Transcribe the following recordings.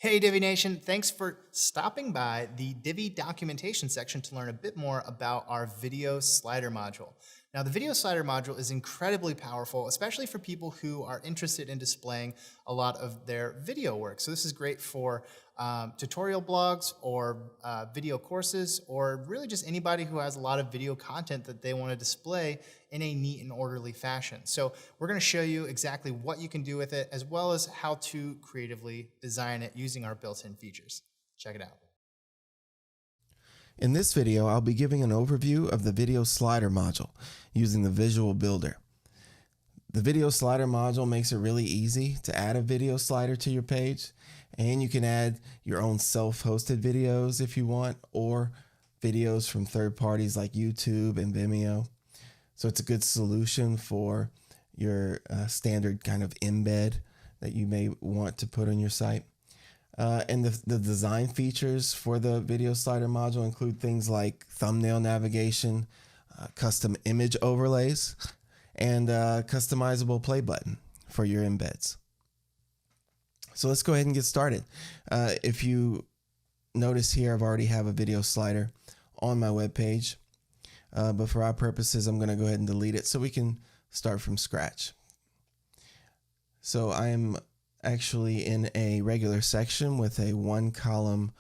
Hey Divi Nation, thanks for stopping by the Divi documentation section to learn a bit more about our video slider module. Now the video slider module is incredibly powerful, especially for people who are interested in displaying a lot of their video work. So this is great for tutorial blogs or video courses, or really just anybody who has a lot of video content that they want to display in a neat and orderly fashion. So we're going to show you exactly what you can do with it, as well as how to creatively design it using our built-in features. Check it out. In this video, I'll be giving an overview of the video slider module using the Visual Builder. The video slider module makes it really easy to add a video slider to your page, and you can add your own self-hosted videos if you want, or videos from third parties like YouTube and Vimeo. So it's a good solution for your standard kind of embed that you may want to put on your site. And the design features for the video slider module include things like thumbnail navigation, custom image overlays, and customizable play button for your embeds. So let's go ahead and get started. If you notice here, I've already have a video slider on my web page, but for our purposes, I'm going to go ahead and delete it so we can start from scratch. So I'm actually in a regular section with a one column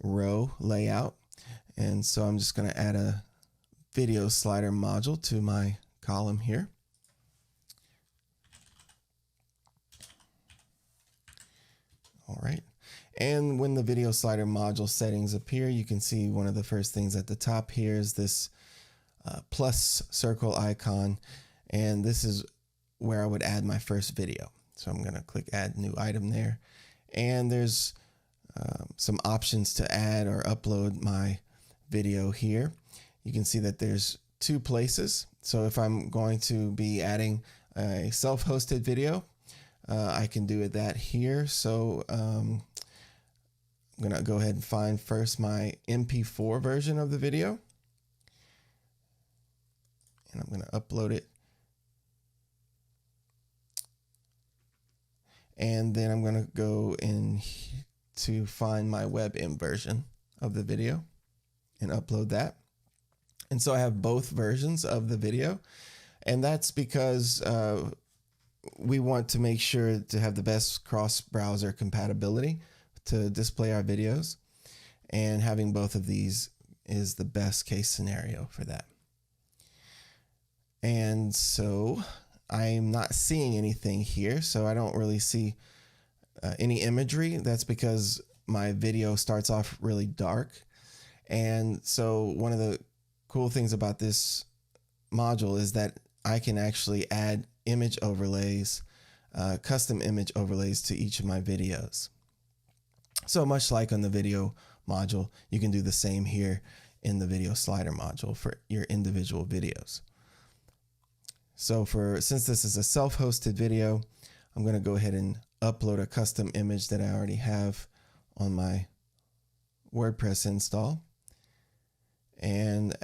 row layout. And so I'm just going to add a video slider module to my column here. All right. And when the video slider module settings appear, you can see one of the first things at the top here is this plus circle icon. And this is where I would add my first video. So I'm going to click add new item there. And there's some options to add or upload my video here. You can see that there's two places. So if I'm going to be adding a self-hosted video, I can do that here. So I'm going to go ahead and find first my MP4 version of the video. And I'm going to upload it. And then I'm going to go in to find my WebM version of the video and upload that. And so I have both versions of the video. And that's because we want to make sure to have the best cross-browser compatibility to display our videos. And having both of these is the best case scenario for that. And so I'm not seeing anything here, so I don't really see any imagery. That's because my video starts off really dark. And so one of the cool things about this module is that I can actually add image overlays, custom image overlays to each of my videos. So much like on the video module, you can do the same here in the video slider module for your individual videos. So since this is a self-hosted video, I'm going to go ahead and upload a custom image that I already have on my WordPress install. And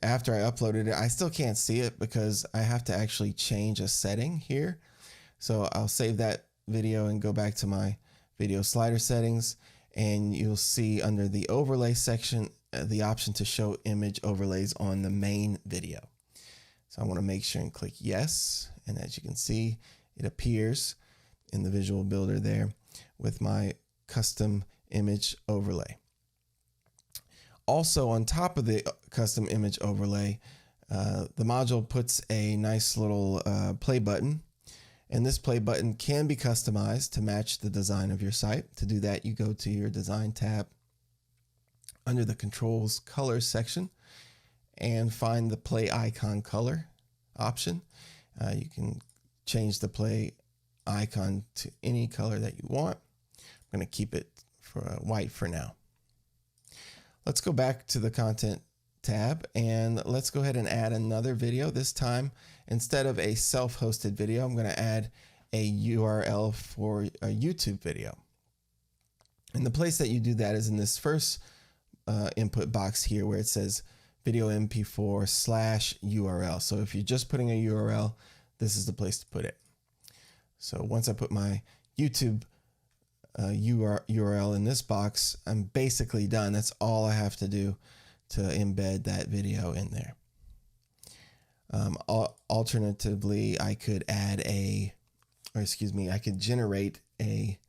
after I uploaded it, I still can't see it because I have to actually change a setting here. So I'll save that video and go back to my video slider settings, and you'll see under the overlay section the option to show image overlays on the main video. So I want to make sure and click yes. And as you can see, it appears in the Visual Builder there with my custom image overlay. Also on top of the custom image overlay, the module puts a nice little play button. And this play button can be customized to match the design of your site. To do that, you go to your Design tab under the Controls Colors section and find the play icon color option. You can change the play icon to any color that you want. I'm going to keep it for white for now. Let's go back to the Content tab and let's go ahead and add another video. This time, instead of a self-hosted video, I'm going to add a URL for a YouTube video. And the place that you do that is in this first input box here where it says video mp4/URL. So if you're just putting a URL, this is the place to put it. So once I put my YouTube URL in this box, I'm basically done. That's all I have to do to embed that video in there. Alternatively, I could I could generate a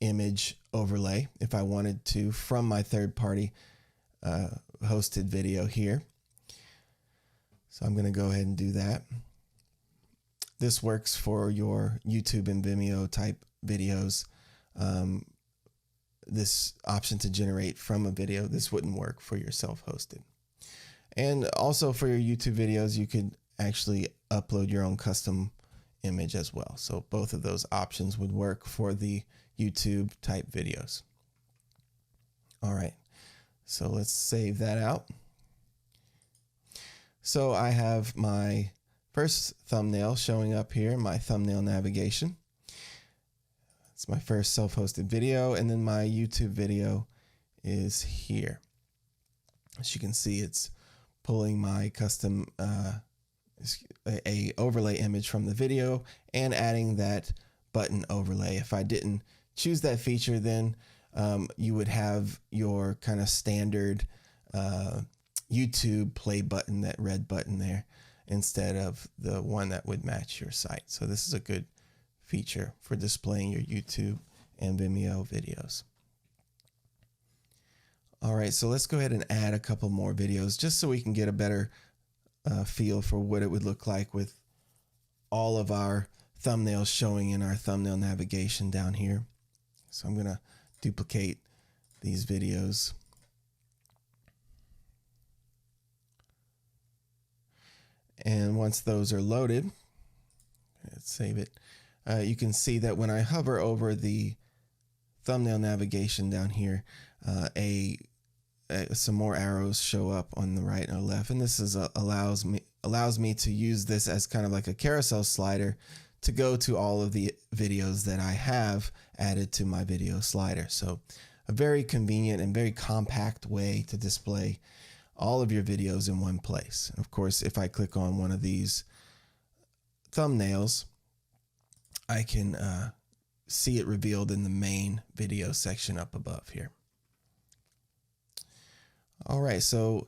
image overlay if I wanted to from my third-party hosted video here. So I'm going to go ahead and do that. This works for your YouTube and Vimeo type videos. This option to generate from a video, this wouldn't work for your self-hosted. And also for your YouTube videos, you could actually upload your own custom image as well. So both of those options would work for the YouTube type videos. All right, so let's save that out. So I have my first thumbnail showing up here, my thumbnail navigation. It's my first self-hosted video, and then my YouTube video is here. As you can see, it's pulling my custom a overlay image from the video and adding that button overlay. If I didn't choose that feature, then you would have your kind of standard YouTube play button, that red button there, instead of the one that would match your site. So this is a good feature for displaying your YouTube and Vimeo videos. All right, so let's go ahead and add a couple more videos just so we can get a better feel for what it would look like with all of our thumbnails showing in our thumbnail navigation down here. So I'm going to duplicate these videos. And once those are loaded, let's save it. You can see that when I hover over the thumbnail navigation down here, some more arrows show up on the right and left, and this is allows me to use this as kind of like a carousel slider to go to all of the videos that I have added to my video slider. So a very convenient and very compact way to display all of your videos in one place. Of course, if I click on one of these thumbnails, I can see it revealed in the main video section up above here. All right, so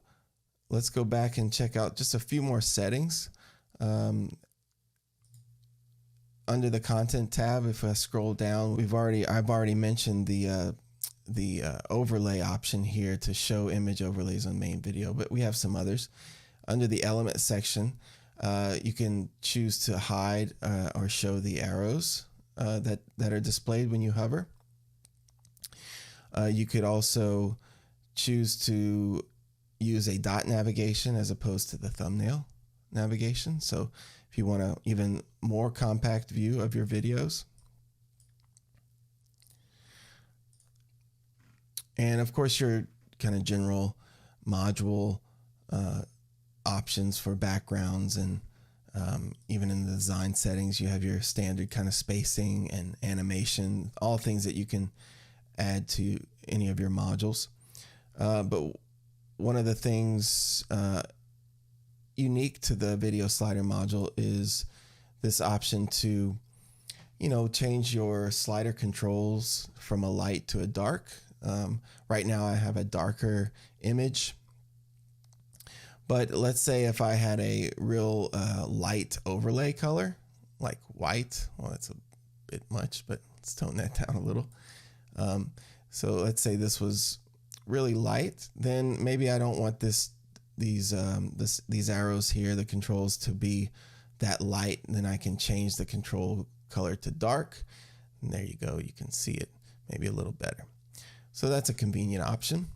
let's go back and check out just a few more settings. Under the content tab, if I scroll down, I've already mentioned the overlay option here to show image overlays on main video, but we have some others. Under the element section, you can choose to hide or show the arrows that are displayed when you hover. You could also choose to use a dot navigation as opposed to the thumbnail navigation. So if you want an even more compact view of your videos. And of course, your kind of general module options for backgrounds, and even in the design settings, you have your standard kind of spacing and animation, all things that you can add to any of your modules. But one of the things unique to the video slider module is this option to, change your slider controls from a light to a dark. Right now I have a darker image, but let's say if I had a real light overlay color, like white, well, that's a bit much, but let's tone that down a little. So let's say this was really light, then maybe I don't want these arrows here, the controls, to be that light. Then I can change the control color to dark, and there you go, you can see it maybe a little better. So that's a convenient option.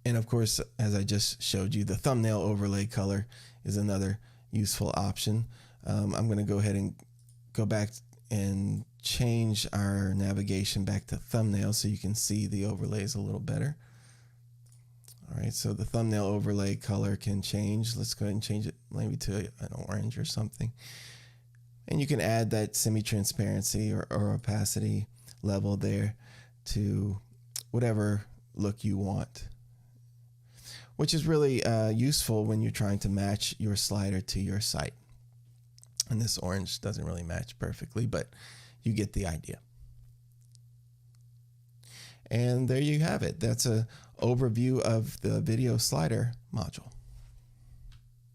And of course, as I just showed you, the thumbnail overlay color is another useful option. I'm going to go ahead and go back and change our navigation back to thumbnail so you can see the overlays a little better. All right, so the thumbnail overlay color can change. Let's go ahead and change it maybe to an orange or something. And you can add that semi-transparency or opacity level there to whatever look you want, which is really useful when you're trying to match your slider to your site. And this orange doesn't really match perfectly, but you get the idea. And there you have it. That's an overview of the video slider module.